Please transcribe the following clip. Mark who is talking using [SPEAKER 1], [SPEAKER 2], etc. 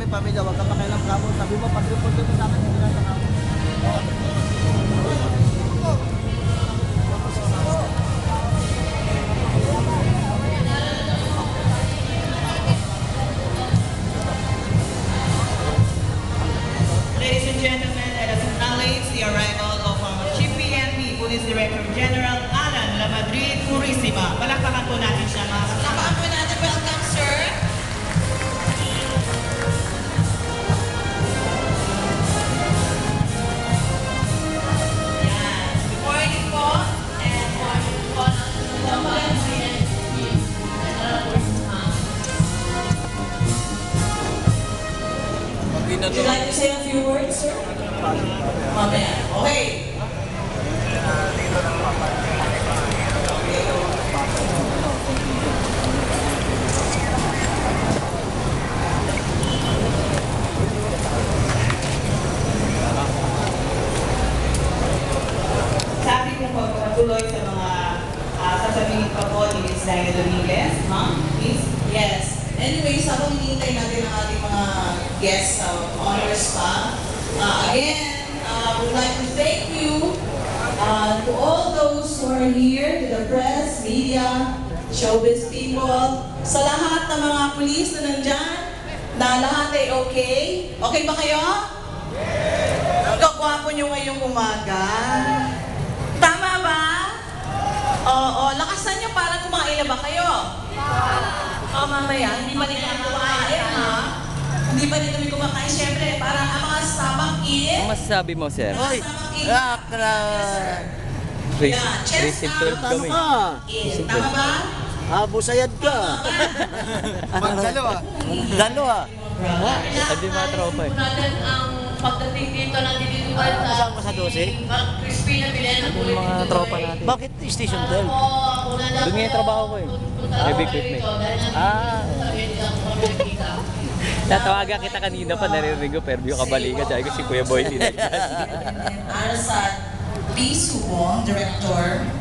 [SPEAKER 1] kami pamilya, wag ka makialam ka mo. Sabi mo, pag-report dito sa akin, hindi na ka mo.
[SPEAKER 2] Ladies and gentlemen, let us acknowledge the arrival of our Chief PNP Police Director General Alan Lamadrid Purisima. Palakpakan po natin siya, mga kasama. Palakpakan po natin. Welcome, sir. Yan. Good morning po. And morning po ng PNP. Would you like to say a few words, sir? Mamaya. Okay. Sabi ko pagpatuloy sa mga sasabihin pa po ni Ms. Diana Dominguez, ma'am, please. Yes. Anyways, habang hinihintay natin ang ating mga guests honors pa. Again, I would like to thank you to all those who are here, to the press, media, showbiz people, sa lahat ng mga pulis na nandyan, na lahat ay okay. Okay ba kayo? Kakwapo nyo ngayong umaga. Tama ba? Oo, lakasan nyo para kumain na ba kayo? O mamaya, hindi pa rin kami kumakain, ha? Hindi pa rin kami kumakain. Siyempre, para ang mga stomach-in.
[SPEAKER 3] Ang masasabi mo, sir?
[SPEAKER 1] Hoy!
[SPEAKER 3] Simple kami.
[SPEAKER 2] Tama ba?
[SPEAKER 1] Busayad ka. Dalo ah.
[SPEAKER 3] Sabi mga tropa eh.
[SPEAKER 4] natin ang pagdating dito ng diliduan
[SPEAKER 1] Kasama ka sa 12?
[SPEAKER 4] crispy na bilhin ng
[SPEAKER 3] Yung mga tropa natin.
[SPEAKER 1] Bakit station 12?
[SPEAKER 3] Doon nga yung trabaho ko eh. May equipment. Tatawagan kita kanina pa, naririnig ko, pero yung kabalikan, sabi ko si Kuya Boy, hindi na
[SPEAKER 2] Arasat P. Subong, Director.